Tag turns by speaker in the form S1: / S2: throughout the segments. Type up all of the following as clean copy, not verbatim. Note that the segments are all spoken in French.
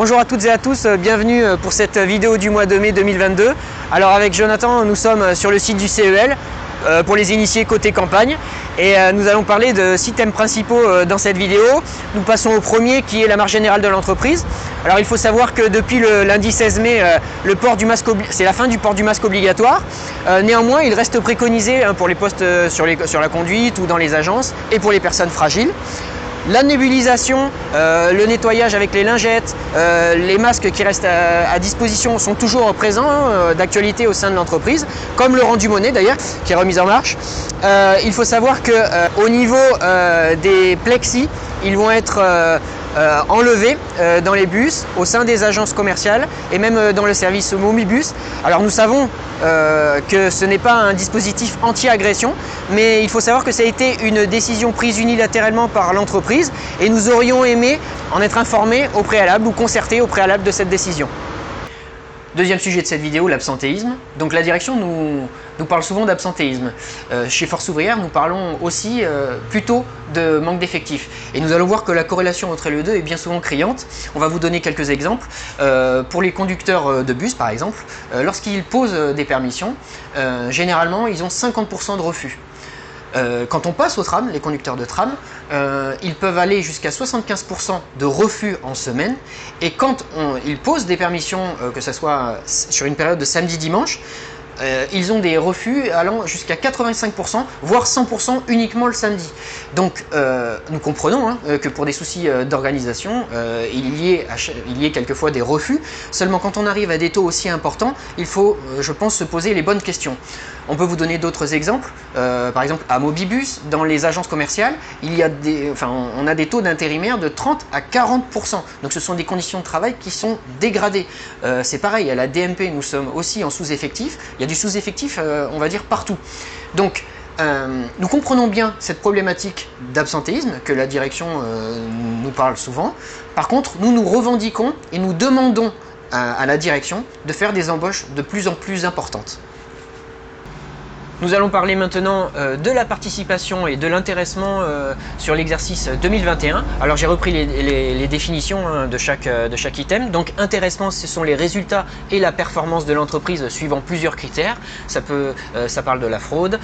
S1: Bonjour à toutes et à tous, bienvenue pour cette vidéo du mois de mai 2022. Alors avec Jonathan, nous sommes sur le site du CEL pour les initiés côté campagne et nous allons parler de 6 thèmes principaux dans cette vidéo. Nous passons au premier qui est la marche générale de l'entreprise. Alors il faut savoir que depuis le lundi 16 mai, c'est la fin du port du masque obligatoire. Néanmoins, il reste préconisé pour les postes sur la conduite ou dans les agences et pour les personnes fragiles. La nébulisation, le nettoyage avec les lingettes, les masques qui restent à disposition sont toujours présents d'actualité au sein de l'entreprise, comme le rendu monnaie d'ailleurs, qui est remis en marche. Il faut savoir qu'au niveau des plexis, ils vont être enlevés dans les bus, au sein des agences commerciales et même dans le service Momibus. Alors nous savons que ce n'est pas un dispositif anti-agression, mais il faut savoir que ça a été une décision prise unilatéralement par l'entreprise et nous aurions aimé en être informés au préalable ou concertés au préalable de cette décision. Deuxième sujet de cette vidéo, l'absentéisme. Donc la direction nous parle souvent d'absentéisme. Chez Force Ouvrière, nous parlons aussi plutôt de manque d'effectifs. Et nous allons voir que la corrélation entre les deux est bien souvent criante. On va vous donner quelques exemples. Pour les conducteurs de bus, par exemple, lorsqu'ils posent des permissions, généralement, ils ont 50% de refus. Quand on passe au tram, les conducteurs de tram, ils peuvent aller jusqu'à 75% de refus en semaine. Et quand ils posent des permissions, que ce soit sur une période de samedi-dimanche, ils ont des refus allant jusqu'à 85%, voire 100% uniquement le samedi. Donc nous comprenons que pour des soucis d'organisation, il y ait quelquefois des refus. Seulement quand on arrive à des taux aussi importants, il faut, je pense, se poser les bonnes questions. On peut vous donner d'autres exemples. Par exemple, à Mobibus, dans les agences commerciales, on a des taux d'intérimaires de 30 à 40%. Donc ce sont des conditions de travail qui sont dégradées. C'est pareil, à la DMP, nous sommes aussi en sous-effectif. Il y a du sous-effectif, on va dire, partout. Donc, nous comprenons bien cette problématique d'absentéisme que la direction nous parle souvent. Par contre, nous revendiquons et nous demandons à la direction de faire des embauches de plus en plus importantes. Nous allons parler maintenant de la participation et de l'intéressement sur l'exercice 2021. Alors j'ai repris les définitions de chaque item. Donc intéressement, ce sont les résultats et la performance de l'entreprise suivant plusieurs critères. Ça parle de la fraude,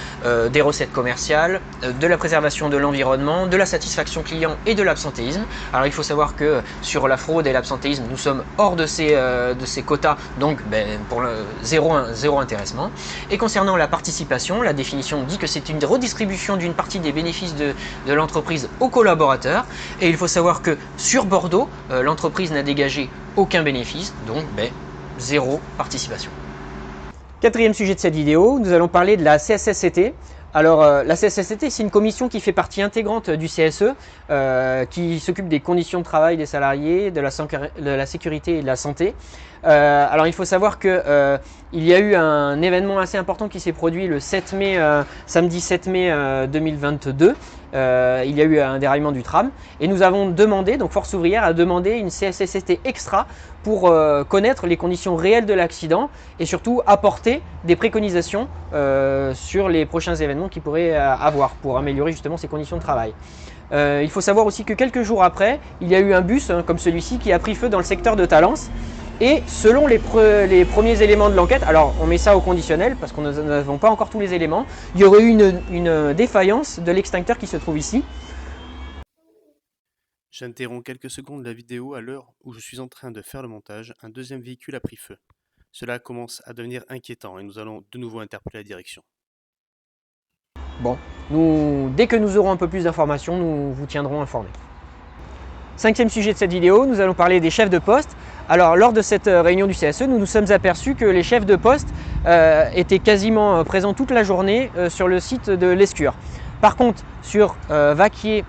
S1: des recettes commerciales, de la préservation de l'environnement, de la satisfaction client et de l'absentéisme. Alors il faut savoir que sur la fraude et l'absentéisme, nous sommes hors de ces quotas, donc pour le zéro intéressement. Et concernant la participation, la définition dit que c'est une redistribution d'une partie des bénéfices de l'entreprise aux collaborateurs. Et il faut savoir que sur Bordeaux, l'entreprise n'a dégagé aucun bénéfice, donc zéro participation. Quatrième sujet de cette vidéo, nous allons parler de la CSSCT. Alors la CSSCT, c'est une commission qui fait partie intégrante du CSE, qui s'occupe des conditions de travail des salariés, de la sécurité et de la santé. Alors il faut savoir que il y a eu un événement assez important qui s'est produit le 7 mai, samedi 7 mai 2022. Il y a eu un déraillement du tram et nous avons demandé, donc Force Ouvrière a demandé une CSSCT extra pour connaître les conditions réelles de l'accident et surtout apporter des préconisations sur les prochains événements qu'il pourrait avoir pour améliorer justement ces conditions de travail. Il faut savoir aussi que quelques jours après, il y a eu un bus comme celui-ci qui a pris feu dans le secteur de Talence. Et selon les premiers éléments de l'enquête, alors on met ça au conditionnel parce qu'on n'avons pas encore tous les éléments, il y aurait eu une défaillance de l'extincteur qui se trouve ici.
S2: J'interromps quelques secondes la vidéo à l'heure où je suis en train de faire le montage. Un deuxième véhicule a pris feu. Cela commence à devenir inquiétant et nous allons de nouveau interpeller la direction.
S1: Bon, dès que nous aurons un peu plus d'informations, nous vous tiendrons informés. Cinquième sujet de cette vidéo, nous allons parler des chefs de poste. Alors lors de cette réunion du CSE, nous nous sommes aperçus que les chefs de poste étaient quasiment présents toute la journée sur le site de l'Escure. Par contre, sur Vaquier,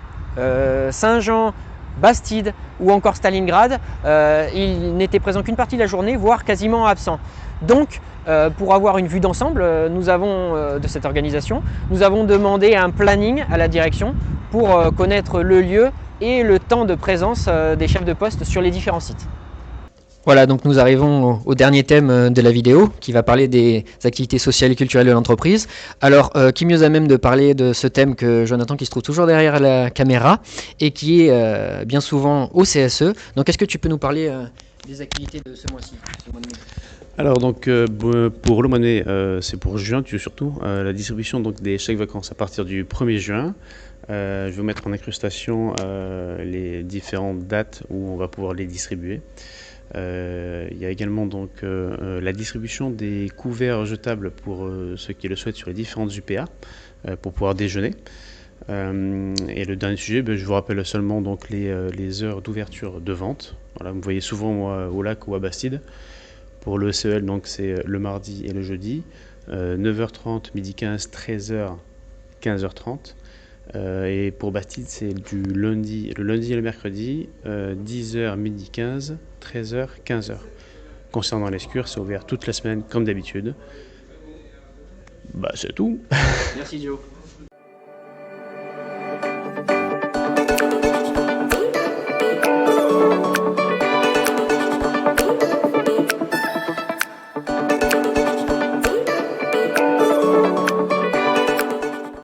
S1: Saint-Jean, Bastide ou encore Stalingrad, ils n'étaient présents qu'une partie de la journée, voire quasiment absents. Donc, pour avoir une vue d'ensemble de cette organisation, nous avons demandé un planning à la direction pour connaître le lieu et le temps de présence des chefs de poste sur les différents sites. Voilà, donc nous arrivons au dernier thème de la vidéo qui va parler des activités sociales et culturelles de l'entreprise. Alors, qui mieux à même de parler de ce thème que Jonathan qui se trouve toujours derrière la caméra et qui est bien souvent au CSE. Donc, est-ce que tu peux nous parler des activités de ce mois-ci, ce mois de mai?
S2: Alors donc pour le mois de mai, c'est pour juin surtout, la distribution donc, des chèques vacances à partir du 1er juin. Je vais vous mettre en incrustation les différentes dates où on va pouvoir les distribuer. Il y a également donc la distribution des couverts jetables pour ceux qui le souhaitent sur les différentes UPA pour pouvoir déjeuner. Et le dernier sujet, je vous rappelle seulement donc les heures d'ouverture de vente. Voilà, vous me voyez souvent moi, au Lac ou à Bastide. Pour le CEL, donc c'est le mardi et le jeudi, 9h30, midi 15, 13h, 15h30. Et pour Bastide, c'est le lundi et le mercredi, 10h, midi 15, 13h, 15h. Concernant les SCUR, c'est ouvert toute la semaine comme d'habitude. C'est tout.
S1: Merci Joe.